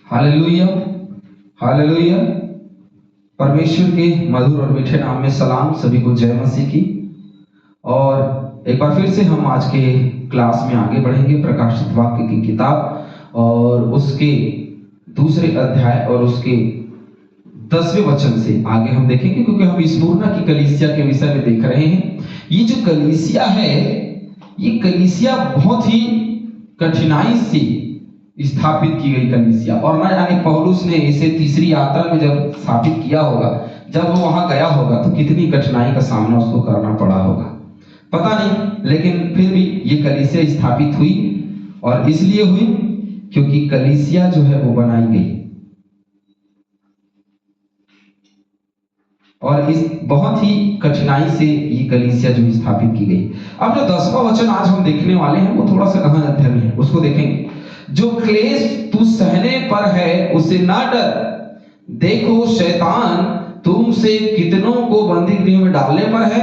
Hallelujah, hallelujah. परमेश्वर के मधुर और मीठे नाम में सलाम, सभी को जय मसीह की। और एक बार फिर से हम आज के क्लास में आगे बढ़ेंगे प्रकाशित वाक्य की किताब और उसके दूसरे अध्याय और उसके 10वें वचन से आगे हम देखेंगे, क्योंकि हम स्मुरना की कलीसिया के विषय में देख रहे हैं। ये जो कलीसिया है, ये कलीसिया बहुत ही कठिनाई से स्थापित की गई कलीसिया, और ना जाने पौलुस ने इसे तीसरी यात्रा में जब स्थापित किया होगा, जब वो वहां गया होगा तो कितनी कठिनाई का सामना उसको करना पड़ा होगा, पता नहीं। लेकिन फिर भी ये कलीसिया स्थापित हुई, और इसलिए हुई क्योंकि कलीसिया जो है वो बनाई गई, और इस बहुत ही कठिनाई से ये कलीसिया जो स्थापित की गई। अब जो 10वां वचन आज हम देखने वाले हैं वो थोड़ा सा गहन अध्ययन है, उसको देखेंगे। जो क्लेश तू सहने पर है उसे ना डर, देखो शैतान तुमसे कितनों को बंदी गृह में डालने पर है।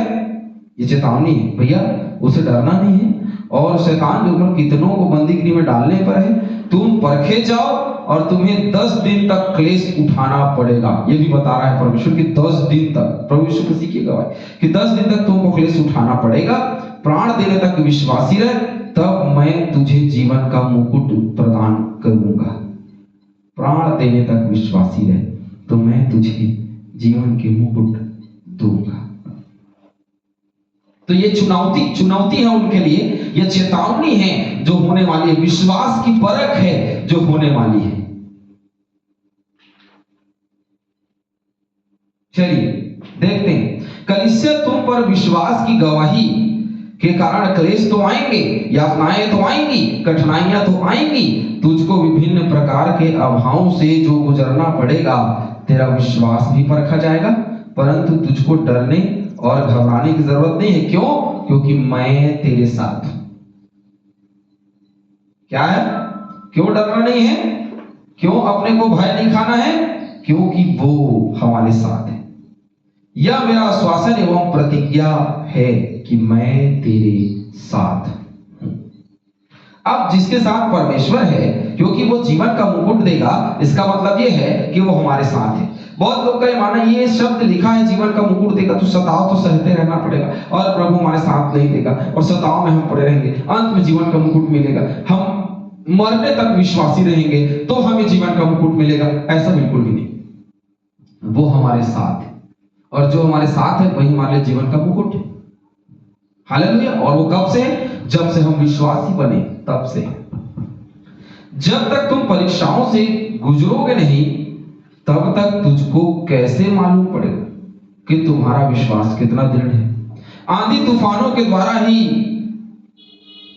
ये चेतावनी है भैया, उसे डरना नहीं है। और शैतान के ऊपर कितनों को बंदी गृह में डालने पर है, तुम परखे जाओ और तुम्हें 10 दिन तक क्लेश उठाना पड़ेगा। ये भी बता रहा है परमेश्वर कि 10 दिन तक, प्रभु यीशु मसीह की गवाही कि 10 दिन तक तुमको क्लेश उठाना पड़ेगा। प्राण देने तक विश्वासी रह, तब मैं तुझे जीवन का मुकुट प्रदान करूंगा। प्राण देने तक विश्वासी रह तो मैं तुझे जीवन के मुकुट दूंगा। तो ये चुनौती है उनके लिए, ये चेतावनी है जो होने वाली है, विश्वास की परख है जो होने वाली है। चलिए देखते हैं। कलीसिया तुम पर विश्वास की गवाही के कारण क्लेश तो आएंगे, यातनाएं तो आएंगी, कठिनाइयां तो आएंगी, तुझको विभिन्न प्रकार के अभावों से जो गुजरना पड़ेगा। तेरा विश्वास भी परखा जाएगा, परंतु तुझको डरने और घबराने की जरूरत नहीं है। क्यों? क्योंकि मैं तेरे साथ हूं। क्या है? क्यों डरना नहीं है? क्यों अपने को भय नहीं खाना है? क्योंकि वो हमारे साथ है। यह मेरा आश्वासन एवं प्रतिज्ञा है कि मैं तेरे साथ हूं। अब जिसके साथ परमेश्वर है, क्योंकि वो जीवन का मुकुट देगा, इसका मतलब ये है कि वो हमारे साथ है। बहुत लोग का ये मानना, ये शब्द लिखा है जीवन का मुकुट देगा, तो सताव तो सहते रहना पड़ेगा और प्रभु हमारे साथ नहीं देगा और सताव में हम पड़े रहेंगे, अंत में जीवन का मुकुट मिलेगा, हम मरने तक विश्वासी रहेंगे तो हमें जीवन का मुकुट मिलेगा। ऐसा बिल्कुल भी नहीं। वो हमारे साथ है, और जो हमारे साथ है वही हमारे लिए जीवन का मुकुट है। हालेलुया। और वो कब से? जब से हम विश्वासी बने, तब से। जब तक तुम परीक्षाओं से गुजरोगे नहीं, तब तक तुझको कैसे मालूम पड़ेगा कि तुम्हारा विश्वास कितना दृढ़ है। आंधी तूफानों के द्वारा ही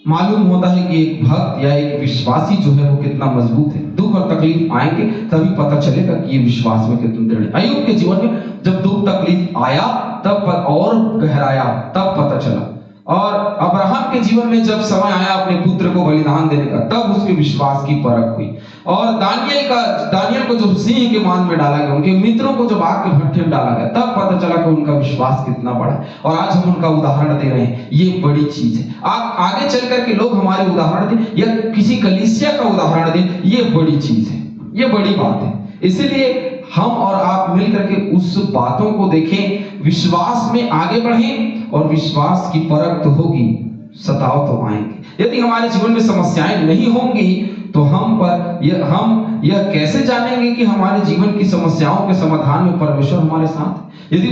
मालूम होता है कि एक भक्त या एक विश्वासी जो है वो कितना मजबूत है। दुख और तकलीफ आएंगे तभी पता चलेगा कि ये विश्वास में कितना दृढ़ है। अय्यूब के जीवन में जब दुख तकलीफ आया तब और गहराया, तब पता चला। और अब्राहम के जीवन में जब समय आया अपने पुत्र को बलिदान देने का, तब उसके विश्वास की परख हुई। और दानियल को जब सिंह के मान में डाला गया, उनके मित्रों को जब आग के भट्ठे में डाला गया, तब पता चला कि उनका विश्वास कितना बड़ा है। और आज हम उनका उदाहरण दे रहे हैं, ये बड़ी चीज है। आप आगे चल करके लोग हमारे उदाहरण दें या किसी कलीसिया का उदाहरण दें, ये बड़ी चीज है, ये बड़ी बात है। इसलिए हम और आप मिल करके उस बातों को देखें, विश्वास में आगे बढ़ें, और विश्वास की परख तो होगी, सताव तो आएंगे। यदि हमारे जीवन में समस्याएं नहीं होंगी तो हम यह कैसे जानेंगे कि हमारे जीवन की समस्याओं के समाधान में परमेश्वर हमारे साथ है। यदि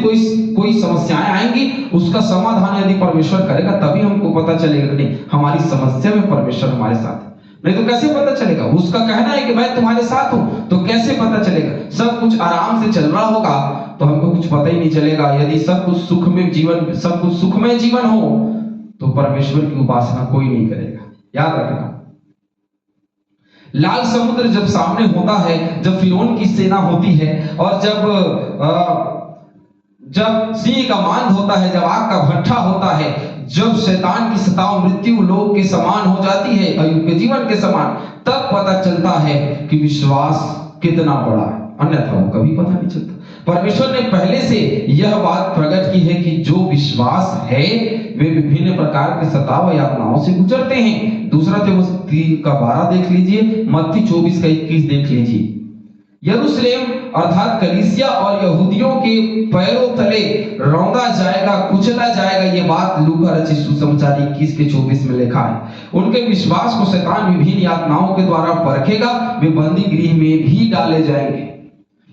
कोई समस्याएं आएंगी, उसका समाधान यदि परमेश्वर करेगा, तभी हमको पता चलेगा कि नहीं, हमारी समस्या में परमेश्वर हमारे साथ है। नहीं तो कैसे पता चलेगा? उसका कहना है कि मैं तुम्हारे साथ हूं, तो कैसे पता चलेगा? सब कुछ आराम से चल रहा होगा तो हमको कुछ पता ही नहीं चलेगा। यदि सब कुछ सुखमय जीवन हो तो परमेश्वर की उपासना कोई नहीं करेगा। याद रखना, लाल समुद्र जब सामने होता है, जब फिरौन की सेना होती है, और जब सिंह का मांद होता है, जब आग का भट्ठा होता है, जब शैतान की सताव मृत्यु लोक के समान हो जाती है, अय्यूब के जीवन के समान, तब पता चलता है कि विश्वास कितना बड़ा है, अन्यथा वो कभी पता नहीं चलता। परमेश्वर ने पहले से यह बात प्रकट की है कि जो विश्वास है वे विभिन्न प्रकार के सताव यातनाओं से गुजरते हैं। दूसरा तीमुथियुस 3:12 देख लीजिए, मत्ती 24:21 देख लीजिए। यरूशलेम अर्थात कलीसिया और यहूदियों के पैरों तले रौंदा जाएगा, कुचला जाएगा। ये बात लूका रचित सुसमाचार 21 के 24 में लिखा है। उनके विश्वास को शैतान विभिन्न यातनाओं के द्वारा परखेगा, वे बंदी गृह में भी डाले जाएंगे।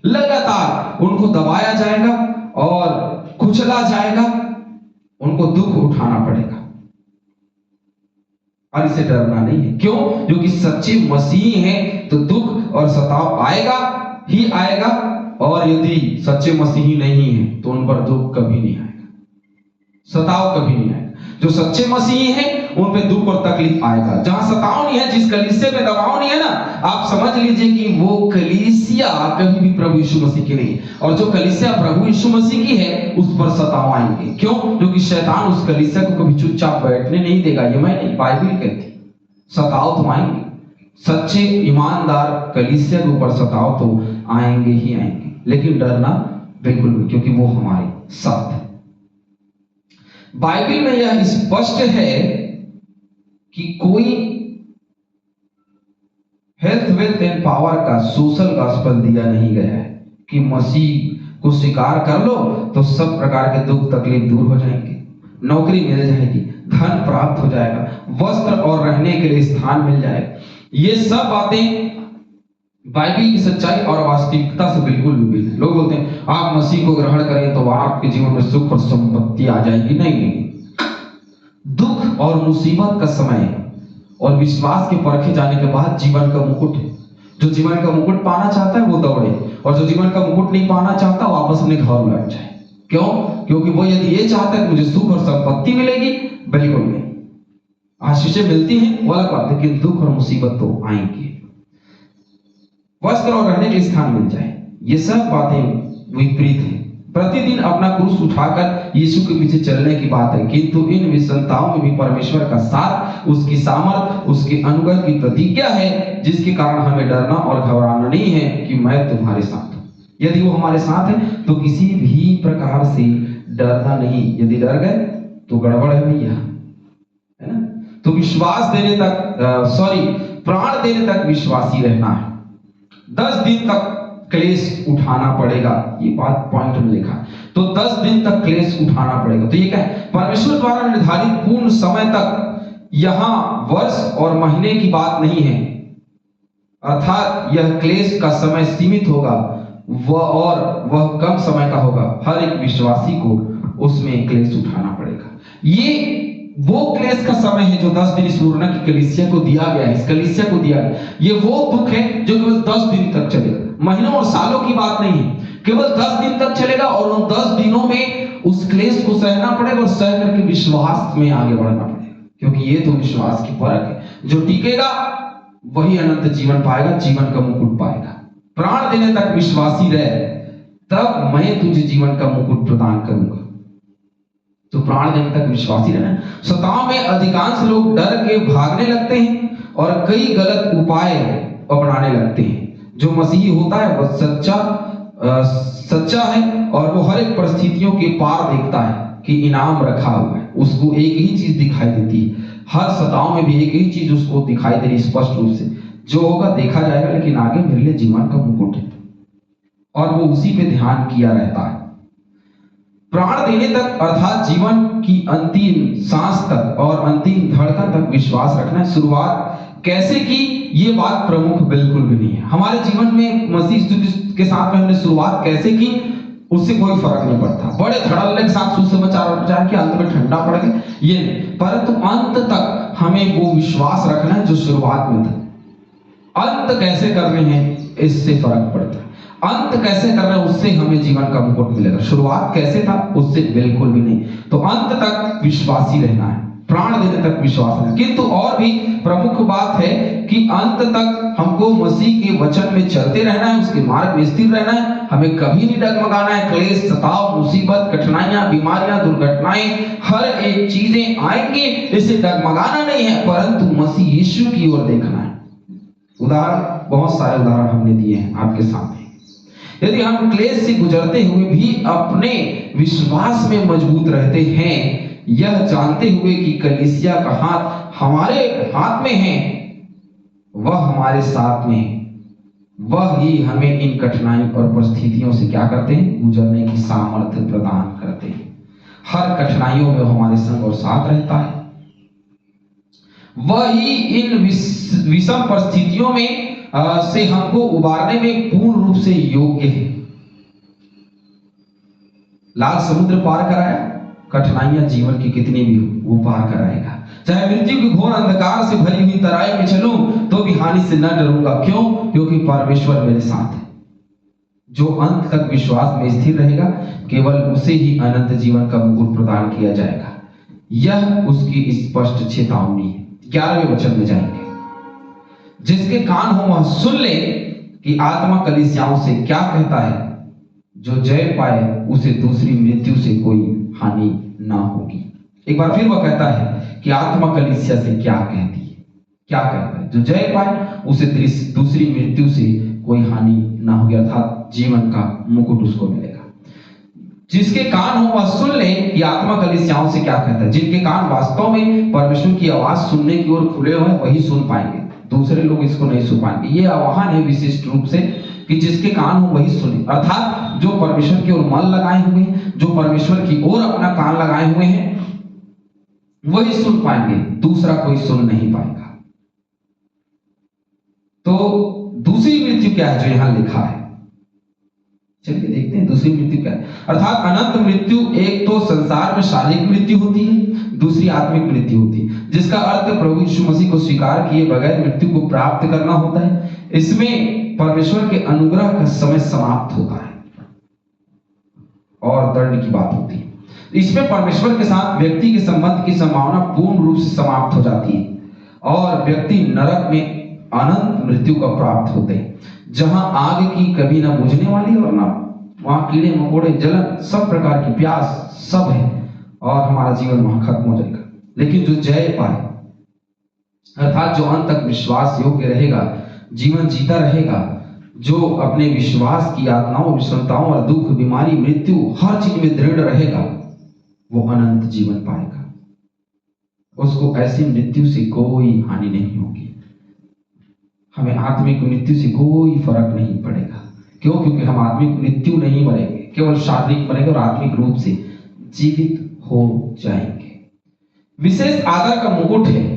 लगातार उनको दबाया जाएगा और कुचला जाएगा, उनको दुख उठाना पड़ेगा और इसे डरना नहीं है। क्यों? क्योंकि सच्चे मसीही हैं तो दुख और सताव आएगा ही आएगा, और यदि सच्चे मसीही नहीं है तो उन पर दुख कभी नहीं आएगा, सताव कभी नहीं आएगा। जो सच्चे मसीही हैं उन पे दुख और तकलीफ आएगा। जहां सताव नहीं है, जिस कलीसिया में दबाव नहीं है ना, आप समझ लीजिए कि वो कलीसिया कभी भी प्रभु यीशु मसीह की नहीं। और जो कलीसिया प्रभु यीशु मसीह की है उस पर सताव आएंगे। क्यों? क्योंकि शैतान उस कलीसिया को कभी चुपचाप बैठने नहीं देगा। ये मैं नहीं, बाइबल कहती, सताव तो आएंगे। सच्चे ईमानदार कलीसिया के ऊपर सताव तो आएंगे ही आएंगे, लेकिन डरना बिल्कुल भी, क्योंकि वो हमारे साथ है। बाइबल में यह स्पष्ट है कि कोई हेल्थ वेल्थ एंड पावर का सोशल गॉस्पेल दिया नहीं गया है कि मसीह को स्वीकार कर लो तो सब प्रकार के दुख तकलीफ दूर हो जाएंगे, नौकरी मिल जाएगी, धन प्राप्त हो जाएगा, वस्त्र और रहने के लिए स्थान मिल जाएगा। ये सब बातें बाइबल की सच्चाई और वास्तविकता से बिल्कुल विपरीत है। लोग बोलते हैं आप मसीह को ग्रहण करें तो आपके जीवन में सुख और संपत्ति आ जाएगी। नहीं, दुख और मुसीबत का समय और विश्वास के परखे जाने के बाद जीवन का मुकुट है। जो जीवन का मुकुट पाना चाहता है वो दौड़े, और जो जीवन का मुकुट नहीं पाना चाहता वो वापस अपने घर लौट जाए। क्यों? क्योंकि वो यदि ये चाहता है कि मुझे सुख और संपत्ति मिलेगी, बिल्कुल नहीं। आशीषें मिलती हैं वो अलग बात है, लेकिन दुख और मुसीबत तो आएंगे। वस्त्र और रहने के स्थान मिल जाए, ये सब बातें विपरीत है। प्रतिदिन अपना क्रूस उठाकर यीशु के पीछे चलने की बात है, किंतु इन विषमताओं में भी परमेश्वर का साथ, उसकी सामर्थ, उसके अनुग्रह की प्रतिज्ञा है, जिसके कारण हमें डरना और घबराना नहीं है कि मैं तुम्हारे साथ हूं। यदि वो हमारे साथ है तो किसी भी प्रकार से डरना नहीं। यदि डर गए तो गड़बड़ है भैया, है ना। तो विश्वास देने तक प्राण देने तक विश्वासी रहना है। 10 दिन तक क्लेश उठाना पड़ेगा, ये बात पॉइंट में लिखा। तो 10 दिन तक क्लेश उठाना पड़ेगा। तो ये क्या है? परमेश्वर द्वारा निर्धारित पूर्ण समय तक, यहां वर्ष और महीने की बात नहीं है, अर्थात यह क्लेश का समय सीमित होगा, वह कम समय का होगा। हर एक विश्वासी को उसमें क्लेश उठाना पड़ेगा। ये वो क्लेश का समय है जो 10 दिन इस मुरना की कलीसिया को दिया गया है, इस कलीसिया को दिया गया। ये वो दुख है जो केवल 10 दिन तक चलेगा, महीनों और सालों की बात नहीं है, केवल 10 दिन तक चलेगा। और उन 10 दिनों में उस क्लेश को सहना पड़ेगा और सह करके विश्वास में आगे बढ़ना पड़ेगा, क्योंकि ये तो विश्वास की परख है। जो टिकेगा वही अनंत जीवन पाएगा, जीवन का मुकुट पाएगा। प्राण देने तक विश्वासी रहे, तब मैं तुझे जीवन का मुकुट प्रदान करूंगा। तो प्राण देने तक विश्वासी रहना। सताव में अधिकांश लोग डर के भागने लगते हैं और कई गलत उपाय अपनाने लगते हैं। जो मसीही होता है वह सच्चा है और वो हर एक परिस्थितियों के पार देखता है कि इनाम रखा हुआ है। उसको एक ही चीज दिखाई देती है, हर सताव में भी एक ही चीज उसको दिखाई दे रही स्पष्ट रूप से, जो होगा देखा जाएगा, लेकिन आगे मेरे लिए जीवन का मुकुट है, और वो उसी पे ध्यान किया रहता है। प्राण देने तक अर्थात जीवन की अंतिम सांस तक और अंतिम धड़कन तक विश्वास रखना है। शुरुआत कैसे की, ये बात प्रमुख बिल्कुल भी नहीं है। हमारे जीवन में मसीह के साथ में हमने शुरुआत कैसे की उससे कोई फर्क नहीं पड़ता। बड़े धड़ल्ले के साथ सुसमाचार प्रचार किया, अंत में ठंडा पड़ गया, ये नहीं, परंतु अंत तक हमें वो विश्वास रखना है जो शुरुआत में था। अंत कैसे करने हैं इससे फर्क पड़ता है। अंत कैसे करना है उससे हमें जीवन का मुकुट मिलेगा। शुरुआत कैसे था उससे बिल्कुल भी नहीं। तो अंत तक विश्वासी रहना है, प्राण देने तक विश्वास रहना। किंतु और भी प्रमुख बात है कि अंत तक हमको मसीह के वचन में चलते रहना है, उसके मार्ग में स्थिर रहना है। हमें कभी नहीं डगमगाना है। क्लेश, सताव, मुसीबत, कठिनाइयां, बीमारियां, दुर्घटनाएं, हर एक चीजें आएंगी, इसे डगमगाना नहीं है, परंतु मसीह यीशु की ओर देखना है। उदाहरण, बहुत सारे उदाहरण हमने दिए हैं आपके सामने। यदि हम क्लेश से गुजरते हुए भी अपने विश्वास में मजबूत रहते हैं, यह जानते हुए कि कलीसिया का हाथ हमारे हाथ में है, वह हमारे साथ में है, वह ही हमें इन कठिनाई और परिस्थितियों से क्या करते हैं, गुजरने की सामर्थ्य प्रदान करते हैं। हर कठिनाइयों में हमारे संग और साथ रहता है। वह ही इन विषम परिस्थितियों में से हमको उबारने में पूर्ण रूप से योग्य है। लाल समुद्र पार कराया, कठिनाइयां जीवन की कितनी भी हो वो पार कराएगा। चाहे मृत्यु के घोर अंधकार से भरी हुई तराई में चलूं तो भी हानि से न डरूंगा। क्यों? क्योंकि परमेश्वर मेरे साथ है। जो अंत तक विश्वास में स्थिर रहेगा केवल उसे ही अनंत जीवन का मुकुट प्रदान किया जाएगा। यह उसकी स्पष्ट चेतावनी है। 11वें वचन में जाएंगे। जिसके कान हो वह सुन ले कि आत्मा कलीसियाओं से क्या कहता है। जो जय पाए उसे दूसरी मृत्यु से कोई हानि ना होगी। एक बार फिर वह कहता है कि आत्मा कलीसिया से क्या कहती है, क्या कहता है। जो जय पाए उसे दूसरी मृत्यु से कोई हानि ना होगी, अर्थात जीवन का मुकुट उसको मिलेगा। जिसके कान हो वह सुन ले कि आत्मा कलीसियाओं से क्या कहता है। जिनके कान वास्तव में परमेश्वर की आवाज सुनने की ओर खुले हुए वही सुन पाएंगे, दूसरे लोग इसको नहीं सुन पाएंगे। ये आह्वान है विशिष्ट रूप से कि जिसके कान हो वही सुने, अर्थात जो परमेश्वर की ओर मन लगाए हुए हैं, जो परमेश्वर की ओर अपना कान लगाए हुए हैं वही सुन पाएंगे, दूसरा कोई सुन नहीं पाएगा। तो दूसरी मृत्यु क्या है जो यहां लिखा है, चलिए देखते हैं दूसरी मृत्यु क्या है। अर्थात अनंत मृत्यु, एक तो संसार में शारीरिक मृत्यु होती है, दूसरी आत्मिक मृत्यु होती है, जिसका अर्थ प्रभु यीशु मसीह को स्वीकार किए बगैर मृत्यु को प्राप्त करना होता है। इसमें परमेश्वर के अनुग्रह का समय समाप्त होता है और दंड की बात होती है। इसमें परमेश्वर के साथ व्यक्ति के संबंध की संभावना पूर्ण रूप से समाप्त हो जाती है और व्यक्ति नरक में अनंत मृत्यु का प्राप्त होते हैं, जहां आग की कभी ना बुझने वाली और ना वहां कीड़े मकोड़े, जलन, सब प्रकार की प्यास सब है और हमारा जीवन वहां खत्म हो जाएगा। लेकिन जो जय पाए, अर्थात जो अंत तक विश्वास योग्य रहेगा, जीवन जीता रहेगा, जो अपने विश्वास की यातनाओं, विषमताओं और दुख, बीमारी, मृत्यु हर चीज में दृढ़ रहेगा, वो अनंत जीवन पाएगा। उसको ऐसी मृत्यु से कोई हानि नहीं होगी। हमें आत्मिक मृत्यु से कोई फर्क नहीं पड़ेगा। क्यों? क्योंकि हम आत्मिक मृत्यु नहीं मरेंगे, केवल शारीरिक मरेंगे और आत्मिक रूप से जीवित हो जाएंगे। विशेष आदर का मुकुट है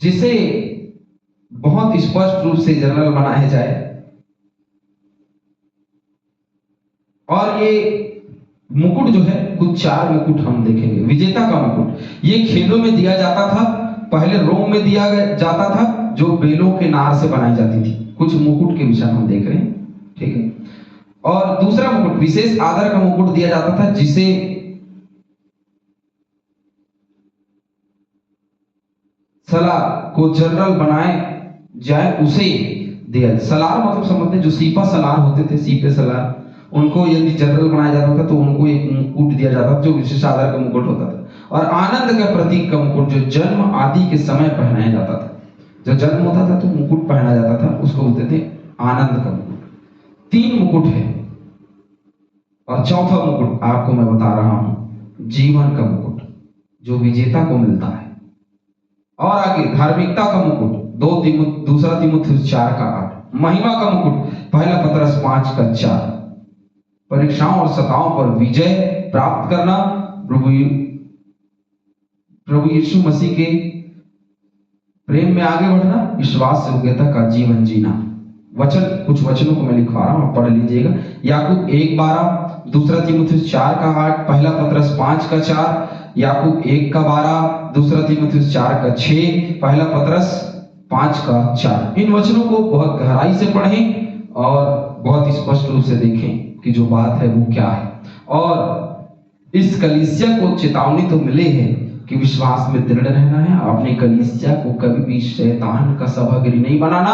जिसे बहुत स्पष्ट रूप से जनरल बनाया जाए, और ये मुकुट जो है कुछ 4 मुकुट हम देखेंगे। विजेता का मुकुट, ये खेलों में दिया जाता था, पहले रोम में दिया जाता था, जो बेलों के नार से बनाई जाती थी। कुछ मुकुट के विषय हम देख रहे हैं, ठीक है। और दूसरा मुकुट, विशेष आदर का मुकुट दिया जाता था, जिसे सलार को जनरल बनाए जाए उसे दिया। सलार मतलब समझते जो सीपा सलार होते थे, सीपे सलार, उनको यदि जनरल बनाया जाता था तो उनको एक मुकुट दिया जाता था जो विशेष आदर का मुकुट होता था। और आनंद का प्रतीक का मुकुट जो जन्म आदि के समय पहनाया जाता था। जब जन्म होता था तो मुकुट पहना जाता था, उसको बोलते थे आनंद का मुकुट। 3 मुकुट है। और चौथा मुकुट आपको मैं बता रहा हूं, जीवन का मुकुट जो विजेता को मिलता है। और आगे धार्मिकता का मुकुट, दूसरा तीमुथियुस 4:8। महिमा का मुकुट, पहला पतरस 5:4। परीक्षाओं और सताओं पर विजय प्राप्त करना, प्रभु यीशु मसीह के प्रेम में आगे बढ़ना, विश्वास से योग्यता का जीवन जीना। वचन, कुछ वचनों को मैं लिखवा रहा हूं, आप पढ़ लीजिएगा। याकूब 1:12, दूसरा तीमुथियुस 4:8, पहला पतरस 5:4, याकूब 1:12, दूसरा तीमुथियुस 4:6, पहला पतरस 5:4। इन वचनों को बहुत गहराई से पढ़ें और बहुत स्पष्ट रूप से देखें कि जो बात है वो क्या है। और इस कलीसिया को चेतावनी तो मिले है कि विश्वास में दृढ़ रहना है, अपने कलीसिया को कभी भी शैतान का सभागिरी नहीं बनाना,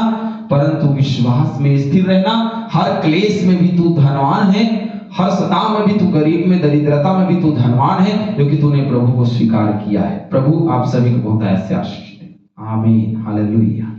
परंतु विश्वास में स्थिर रहना। हर क्लेश में भी तू धनवान है, हर सताव में भी तू गरीब में, दरिद्रता में भी तू धनवान है, क्योंकि तूने प्रभु को स्वीकार किया है। प्रभु आप सभी को बहुत ऐसे आशीष दे। आमीन, हालेलुया।